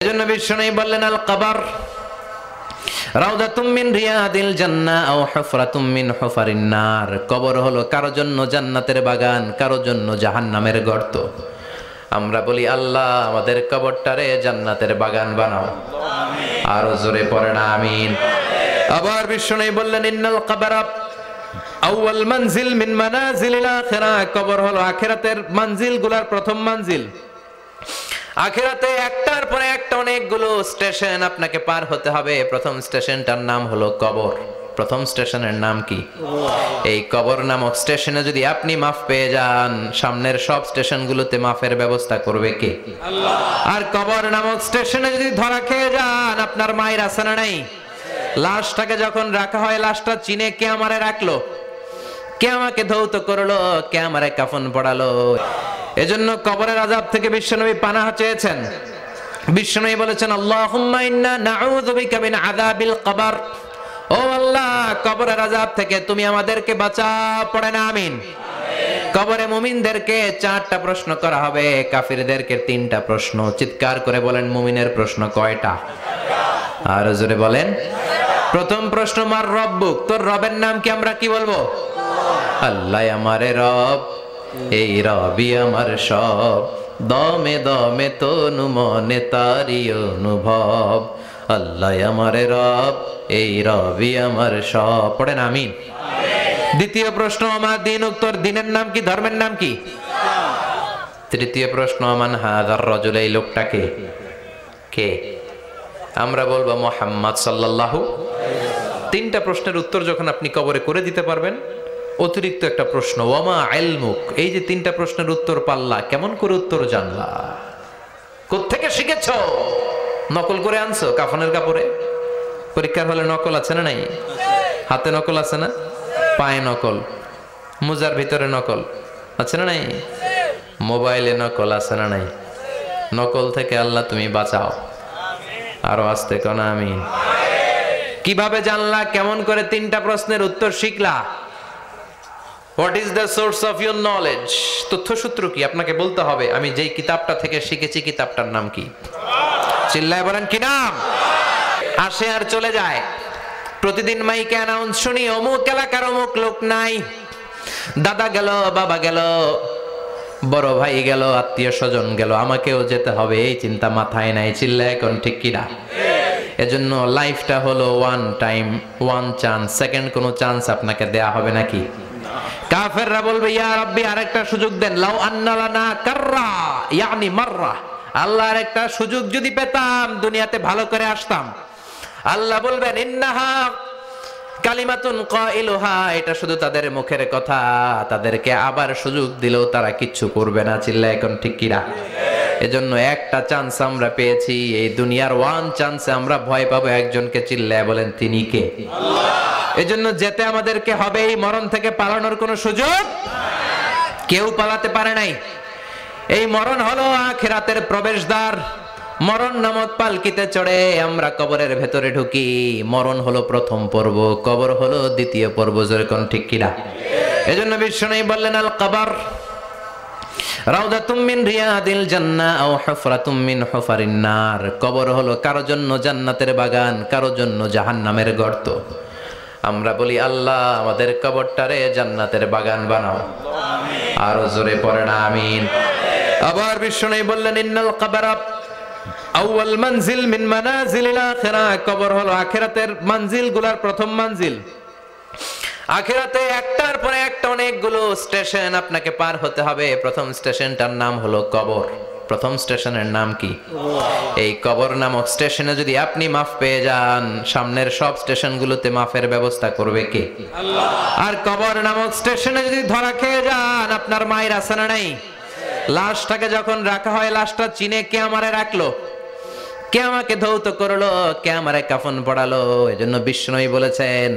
এজন্য বিষ্ণু বললেন আল কবর রাউদাতুম মিন রিয়াদিল জান্নাহ আও হুফরাতুম মিন হুফারিন নার। কবর হলো কারো জন্য জান্নাতের বাগান, কারো জন্য জাহান্নামের গর্ত। আমরা বলি আল্লাহ আমাদের কবরটারে জান্নাতের বাগান বানাও, আরো জোরে পড়েন আমিন। আবার বিষ্ণু বললেন ইন্নাল কবর আউয়াল মানজিল মিন মানাজিলিল আখিরাহ। কবর হলো আখিরাতের মঞ্জিলগুলোর প্রথম মঞ্জিল। আখিরাতে একটার পরে একটা অনেকগুলো স্টেশন আপনাকে পার হতে হবে। প্রথম স্টেশনটার নাম হলো কবর। প্রথম স্টেশনের নাম কি? এই কবর নামক স্টেশনে যদি আপনি মাফ পেয়ে যান, সামনের সব স্টেশনগুলোতে মাফের ব্যবস্থা করবে কে? আল্লাহ। আর কবর নামক স্টেশনে যদি ধরা খেয়ে যান, আপনার মায়ের আছে না নাই? লাশটাকে যখন রাখা হয়, লাশটা চিনে কে আমারে রাখলো, কে আমাকে ধৌত করলো, কে আমারে কাফন পড়ালো। এজন্য কবরের আযাব থেকে বিশ্বনবী পানাহ চেয়েছেন। বিশ্বনবী বলেছেন আল্লাহুম্মা ইন্না নাউযু বিকা মিন আযাবিল কবর। ও আল্লাহ, কবরের আযাব থেকে তুমি আমাদেরকে বাঁচাও, পড়েন আমিন। কবরে মুমিনদেরকে 4টা প্রশ্ন করা হবে, কাফিরদেরকে 3টা প্রশ্ন। চিৎকার করে বলেন মুমিনের প্রশ্ন কয়টা? আর জোরে বলেন। প্রথম প্রশ্ন মার রব্বুক, তোর রবের নাম কি? আমরা কি বলবো? আল্লাহ আমারে রব, এই রবি আমার সব, দমে দমে তনু মনে তারি অনুভব। আল্লাহ আমারে রব, এই রবি আমার সব, পড়েন আমিন। দ্বিতীয় প্রশ্ন আমার দিন, উত্তর দিনের নাম কি, ধর্মের নাম কি? তৃতীয় প্রশ্ন আমান হাযার রাজুল, এই লোকটাকে কে? আমরা বলবো মুহাম্মদ সাল্লাল্লাহু। 3টা প্রশ্নের উত্তর যখন আপনি কবরে করে দিতে পারবেন, অতিরিক্ত একটা প্রশ্ন ওয়ামা ইলমুক, এই যে 3টা প্রশ্নের উত্তর পাল্লা, কেমন করে উত্তর জানলা? কোত্থেকে শিখেছো? নকল করে আনছো কাফনের কাপড়ে? পরীক্ষার হলে নকল আছে না নাই? হাতে নকল আছে না? পায়ে নকল, মোজার ভিতরে নকল আছে না নাই? মোবাইলে নকল আছে না নাই? নকল থেকে আল্লাহ তুমি বাঁচাও, আরো আসতে কোন আমিন। কিভাবে জানলা? কেমন করে 3টা প্রশ্নের উত্তর শিখলা? What is the source of your knowledge? তথ্যসূত্র কি? আপনাকে বলতে হবে আমি যেই কিতাবটা থেকে শিখেছি কিতাবটার নাম কি? চিল্লায় বলেন কি নাম? আসে আর চলে যায়। প্রতিদিন মাইকে অ্যানাউন্স শুনি অমুক এলাকার অমুক লোক নাই, দাদা গেল, বাবা গেল, বড় ভাই গেল, আত্মীয় স্বজন গেল, আমাকেও যেতে হবে, এই চিন্তা মাথায় নাই। চিল্লায় এখন ঠিক কিনা? এজন্য লাইফটা হলো one time, one chance, second কোনো চান্স আপনাকে দেয়া হবে নাকি? কাফেররা বলবে ইয়া রাব্বি আরেকটা সুযোগ দেন, লাউ আন্না লানা কাররা ইয়ানি মাররা, আল্লাহ আরেকটা সুযোগ যদি পেতাম দুনিয়াতে ভালো করে আসতাম। আল্লাহ বলবেন ইন্নাহা কালিমাতুন কাইলুহা, এটা শুধু তাদের মুখের কথা, তাদেরকে আবার সুযোগ দিলেও তারা কিচ্ছু করবে না। চিল্লায় এখন ঠিক কিনা? এজন্য একটা চান্স আমরা পেয়েছি, এই দুনিয়ার ওয়ান চান্সে আমরা ভয় পাবো একজনকে। চিল্লায় বলেন তিনি কে? আল্লাহ। এজন্য যেতে আমাদেরকে হবে, এই মরণ থেকে পালানোর কোনো সুযোগ কেউ পালাতে পারে নাই। এই মরণ হলো আখিরাতের প্রবেশদ্বার। মরণ নামক পালকিতে চড়ে আমরা কবরের ভেতরে ঢুকি। মরণ হলো প্রথম পর্ব, কবর হলো দ্বিতীয় পর্ব। জোরে কোন ঠিক কিনা? এজন্য বিষ্ণু বললেন আল কবর রাউদাতুম মিন রিয়াদিল জান্নাহ আও হুফরাতুম মিন হুফারিন নার। কবর হলো কারো জন্য জান্নাতের বাগান, কারো জন্য জাহান্নামের গর্ত। আমরা বলি আল্লাহ আমাদের কবরটারে জান্নাতের বাগান বানাও, আরো জোরে পড়েন আমিন। আবার বিষ্ণু বললেন ইন্নাল কবর আউয়াল মানজিল মিন মানাজিলিল আখিরাহ। কবর হলো আখিরাতের মঞ্জিলগুলোর প্রথম মঞ্জিল। আখিরাতে একটার পরে একটা অনেকগুলো স্টেশন আপনাকে পার হতে হবে। প্রথম স্টেশনটার নাম হলো কবর। প্রথম স্টেশনের নাম কি? এই কবর নামক স্টেশনে যদি আপনি মাফ পেয়ে যান, সামনের সব স্টেশনগুলোতে মাফের ব্যবস্থা করবে কে? আল্লাহ। আর কবর নামক স্টেশনে যদি ধরা খেয়ে যান, আপনার মায়ের আছে না নাই? লাশটাকে যখন রাখা হয়, লাশটা চিনে কে আমারে রাখলো, কে আমাকে ধৌত করলো, কে আমারে কাফন পড়ালো। এজন্য বিষ্ণু বলেছেন